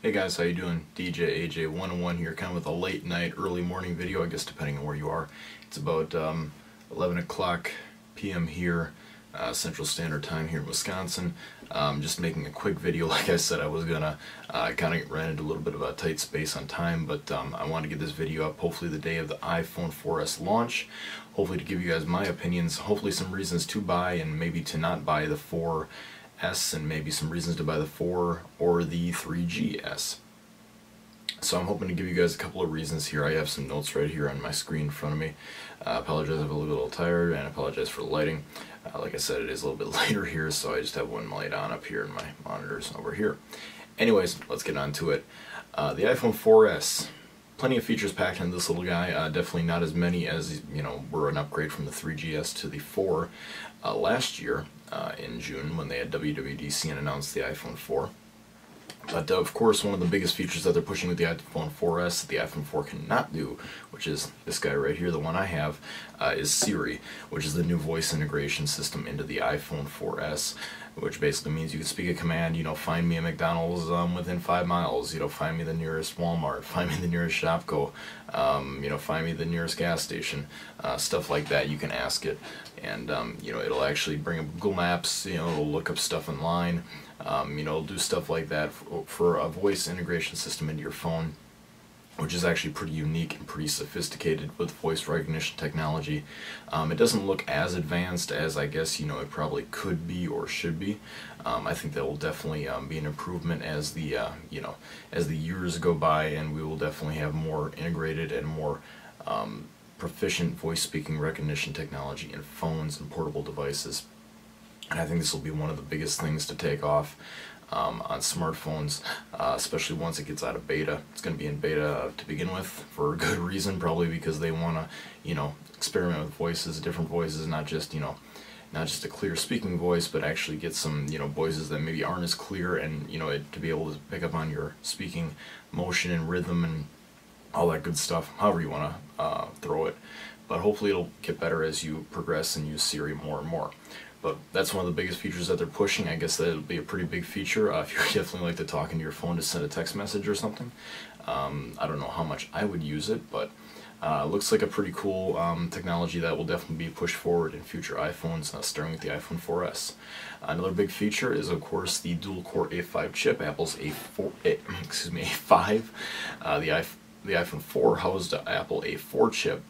Hey guys, how you doing? DJ AJ101 here, kind of with a late night, early morning video, I guess depending on where you are. It's about 11 o'clock p.m. here, Central Standard Time here in Wisconsin. Just making a quick video. Like I said, I was gonna kind of ran into a little bit of a tight space on time, but I want to get this video up hopefully the day of the iPhone 4S launch. Hopefully to give you guys my opinions, hopefully some reasons to buy and maybe to not buy the 4S, and maybe some reasons to buy the 4 or the 3GS. So I'm hoping to give you guys a couple of reasons here. I have some notes right here on my screen in front of me. I apologize if I'm a little tired, and I apologize for the lighting. Like I said, it is a little bit later here, so I just have one light on up here in my monitors over here. Anyways, let's get on to it. The iPhone 4S. Plenty of features packed into this little guy. Definitely not as many as, were an upgrade from the 3GS to the 4 last year in June when they had WWDC and announced the iPhone 4. But of course, one of the biggest features that they're pushing with the iPhone 4S that the iPhone 4 cannot do, which is this guy right here, the one I have, is Siri, which is the new voice integration system into the iPhone 4S, which basically means you can speak a command, find me a McDonald's within 5 miles, find me the nearest Walmart, find me the nearest Shopko, find me the nearest gas station, stuff like that. You can ask it, and it'll actually bring up Google Maps, it'll look up stuff online. It'll do stuff like that for a voice integration system into your phone, which is actually pretty unique and pretty sophisticated with voice recognition technology. It doesn't look as advanced as I guess it probably could be or should be. I think that will definitely be an improvement as the as the years go by, and we will definitely have more integrated and more proficient voice speaking recognition technology in phones and portable devices. And I think this will be one of the biggest things to take off on smartphones, especially once it gets out of beta. It's going to be in beta to begin with for a good reason, probably because they want to, experiment with voices, different voices, not just a clear speaking voice, but actually get some, voices that maybe aren't as clear, and to be able to pick up on your speaking motion and rhythm and all that good stuff, however you want to throw it. But hopefully it'll get better as you progress and use Siri more and more. But that's one of the biggest features that they're pushing. I guess that'll be a pretty big feature if you definitely like to talk into your phone to send a text message or something. I don't know how much I would use it, but it looks like a pretty cool technology that will definitely be pushed forward in future iPhones, starting with the iPhone 4S. Another big feature is, of course, the dual-core A5 chip, Apple's A5. The iPhone 4 housed the Apple A4 chip.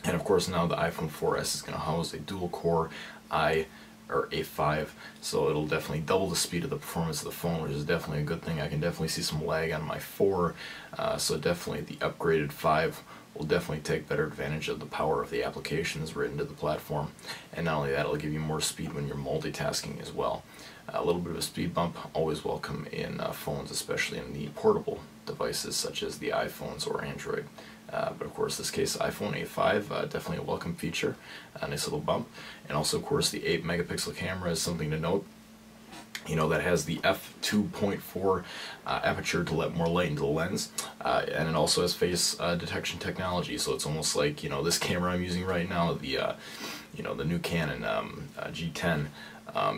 And of course now the iPhone 4S is going to house a dual-core A5, so it'll definitely double the speed of the performance of the phone, which is definitely a good thing. I can definitely see some lag on my 4, so definitely the upgraded 5 will definitely take better advantage of the power of the applications written to the platform. And not only that, it'll give you more speed when you're multitasking as well. A little bit of a speed bump, always welcome in phones, especially in the portable devices such as the iPhones or Android. But of course, this case, iPhone A5, definitely a welcome feature, a nice little bump. And also, of course, the 8 megapixel camera is something to note. That has the f2.4 aperture to let more light into the lens, and it also has face detection technology. So it's almost like this camera I'm using right now, the the new Canon G10.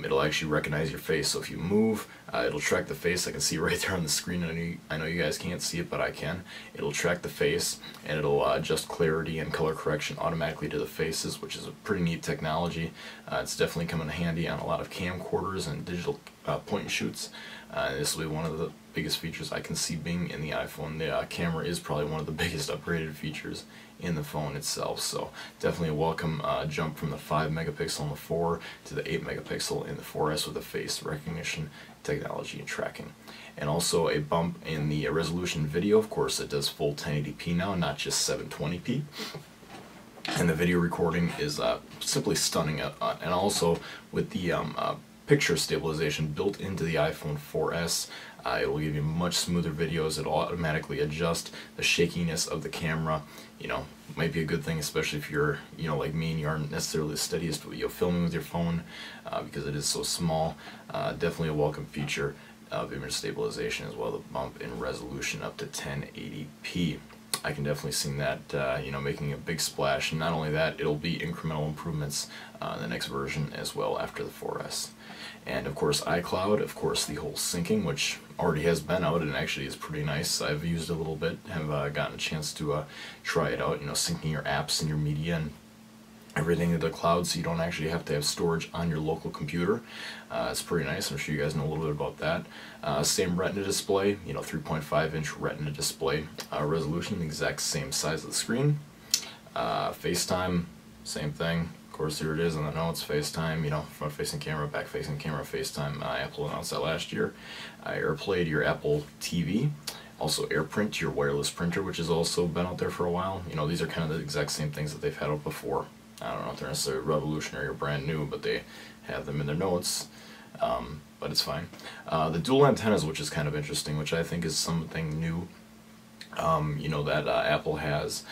It'll actually recognize your face, so if you move, it'll track the face. I can see right there on the screen. I know you guys can't see it, but I can. It'll track the face, and it'll adjust clarity and color correction automatically to the faces, which is a pretty neat technology. It's definitely come in handy on a lot of camcorders and digital point and shoots. This will be one of the biggest features I can see being in the iPhone. The camera is probably one of the biggest upgraded features in the phone itself, so definitely a welcome jump from the 5 megapixel in the 4 to the 8 megapixel in the 4S with the face recognition technology and tracking. And also a bump in the resolution video. Of course, it does full 1080p now, not just 720p. And the video recording is simply stunning. And also with the picture stabilization built into the iPhone 4S, it will give you much smoother videos. It'll automatically adjust the shakiness of the camera. Might be a good thing, especially if you're, like me, and you aren't necessarily the steadiest filming with your phone, because it is so small. Definitely a welcome feature of image stabilization, as well as a bump in resolution up to 1080p. I can definitely see that you know, making a big splash. And not only that, it'll be incremental improvements in the next version as well after the 4S. And of course iCloud, of course the whole syncing, which already has been out and actually is pretty nice. I've used it a little bit, have gotten a chance to try it out, you know, syncing your apps and your media and everything to the cloud, so you don't actually have to have storage on your local computer. It's pretty nice. I'm sure you guys know a little bit about that. Same Retina display, you know, 3.5-inch Retina display resolution, the exact same size of the screen. FaceTime, same thing. Of course, here it is on the notes, FaceTime, you know, front-facing camera, back-facing camera, FaceTime. Apple announced that last year. AirPlay to your Apple TV. Also AirPrint to your wireless printer, which has also been out there for a while. You know, these are kind of the exact same things that they've had out before. I don't know if they're necessarily revolutionary or brand new, but they have them in their notes, but it's fine. The dual antennas, which is kind of interesting, which I think is something new, you know, that Apple has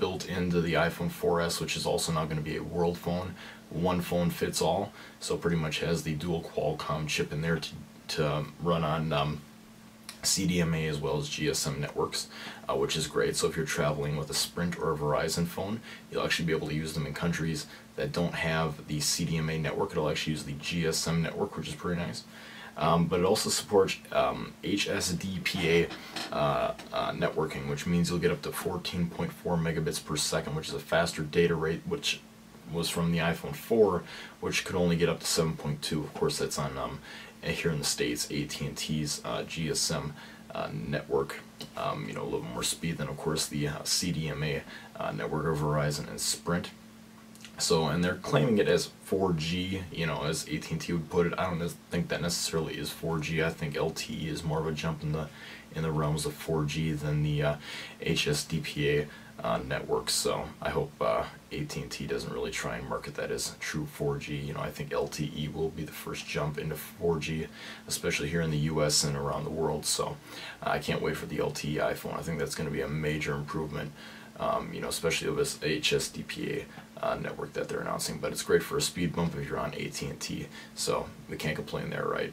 built into the iPhone 4S, which is also now going to be a world phone. One phone fits all, so pretty much has the dual Qualcomm chip in there to run on CDMA as well as GSM networks, which is great. So if you're traveling with a Sprint or a Verizon phone, you'll actually be able to use them in countries that don't have the CDMA network. It'll actually use the GSM network, which is pretty nice. But it also supports HSDPA networking, which means you'll get up to 14.4 megabits per second, which is a faster data rate, which was from the iPhone 4, which could only get up to 7.2. Of course, that's on here in the States, AT&T's GSM network. You know, a little more speed than, of course, the CDMA network of Verizon and Sprint. So, and they're claiming it as 4G, you know, as AT&T would put it. I don't think that necessarily is 4G. I think LTE is more of a jump in the realms of 4G than the HSDPA networks. So I hope AT&T doesn't really try and market that as true 4G. You know, I think LTE will be the first jump into 4G, especially here in the US and around the world. So I can't wait for the LTE iPhone. I think that's going to be a major improvement, you know, especially of this HSDPA network that they're announcing. But it's great for a speed bump if you're on AT&T, so we can't complain there, right?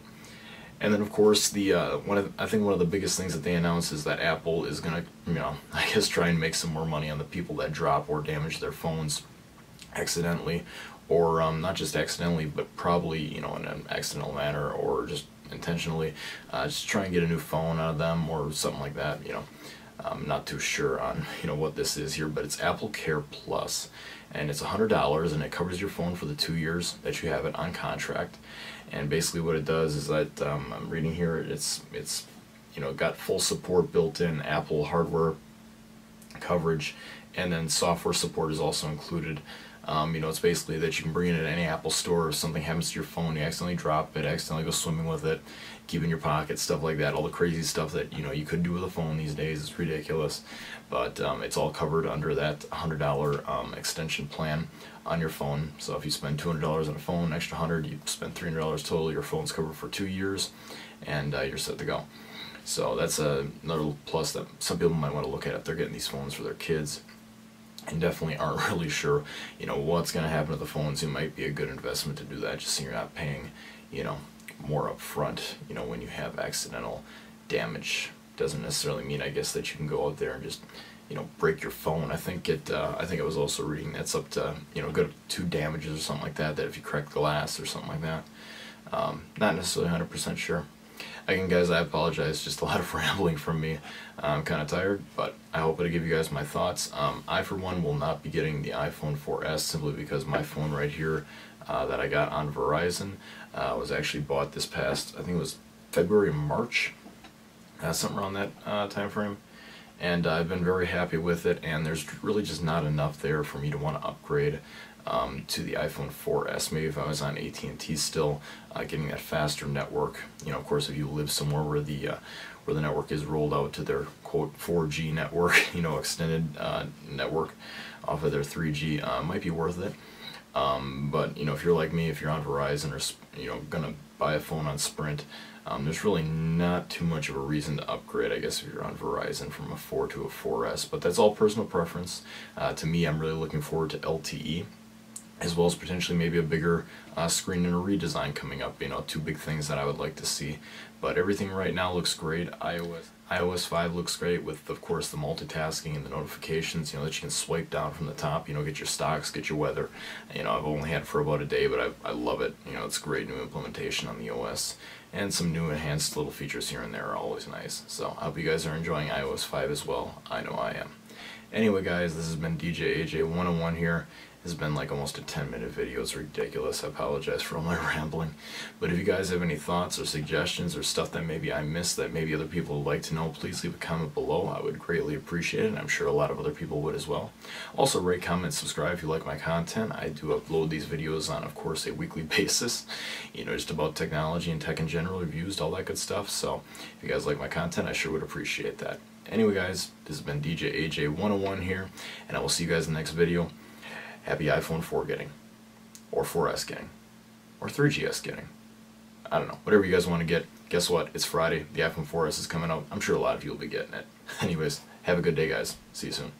And then, of course, the I think one of the biggest things that they announced is that Apple is going to, you know, I guess try and make some more money on the people that drop or damage their phones accidentally, or not just accidentally, but probably, you know, in an accidental manner or just intentionally, just try and get a new phone out of them or something like that. You know, I'm not too sure on, you know, what this is here, but it's Apple Care Plus, and it's $100, and it covers your phone for the 2 years that you have it on contract. And basically what it does is that, I'm reading here, it's you know, got full support built in, Apple hardware coverage, and then software support is also included. You know, it's basically that you can bring it in any Apple store. If something happens to your phone, you accidentally drop it, accidentally go swimming with it, keep it in your pocket, stuff like that. All the crazy stuff that, you know, you could do with a phone these days is ridiculous. But it's all covered under that $100 extension plan on your phone. So if you spend $200 on a phone, extra $100, you spend $300 total. Your phone's covered for 2 years, and you're set to go. So that's another plus that some people might want to look at if they're getting these phones for their kids and definitely aren't really sure, you know, what's going to happen to the phones. It might be a good investment to do that, just so you're not paying, you know, more up front, you know, when you have accidental damage. Doesn't necessarily mean, I guess, that you can go out there and just, you know, break your phone. I think I was also reading that's up to, you know, good 2 damages or something like that, that if you crack glass or something like that. Not necessarily 100% sure. Again, guys, I apologize, just a lot of rambling from me. I'm kind of tired, but I hope it'll give you guys my thoughts. I, for one, will not be getting the iPhone 4S simply because my phone right here that I got on Verizon was actually bought this past, I think it was February, March, something around that time frame. And I've been very happy with it, and there's really just not enough there for me to want to upgrade to the iPhone 4S. Maybe if I was on AT&T still, getting that faster network. You know, of course, if you live somewhere where the network is rolled out to their quote 4G network, you know, extended network off of their 3G, might be worth it. But you know, if you're like me, if you're on Verizon or, you know, gonna buy a phone on Sprint, there's really not too much of a reason to upgrade, I guess, if you're on Verizon from a 4 to a 4S. But that's all personal preference. To me, I'm really looking forward to LTE. as well as potentially maybe a bigger screen and a redesign coming up. You know, two big things that I would like to see. But everything right now looks great. iOS 5 looks great with, of course, the multitasking and the notifications, you know, that you can swipe down from the top, you know, get your stocks, get your weather. You know, I've only had it for about a day, but I love it. You know, it's a great new implementation on the OS. And some new enhanced little features here and there are always nice. So I hope you guys are enjoying iOS 5 as well. I know I am. Anyway, guys, this has been DJ AJ 101 here. This has been like almost a 10-minute video. It's ridiculous. I apologize for all my rambling. But if you guys have any thoughts or suggestions or stuff that maybe I missed that maybe other people would like to know, please leave a comment below. I would greatly appreciate it, and I'm sure a lot of other people would as well. Also, rate, comment, subscribe if you like my content. I do upload these videos on, of course, a weekly basis. You know, just about technology and tech in general, reviews, all that good stuff. So if you guys like my content, I sure would appreciate that. Anyway, guys, this has been DJ AJ 101 here, and I will see you guys in the next video. Happy iPhone 4 getting, or 4S getting, or 3GS getting. I don't know, whatever you guys want to get. Guess what? It's Friday. The iPhone 4S is coming out. I'm sure a lot of you will be getting it. Anyways, have a good day, guys. See you soon.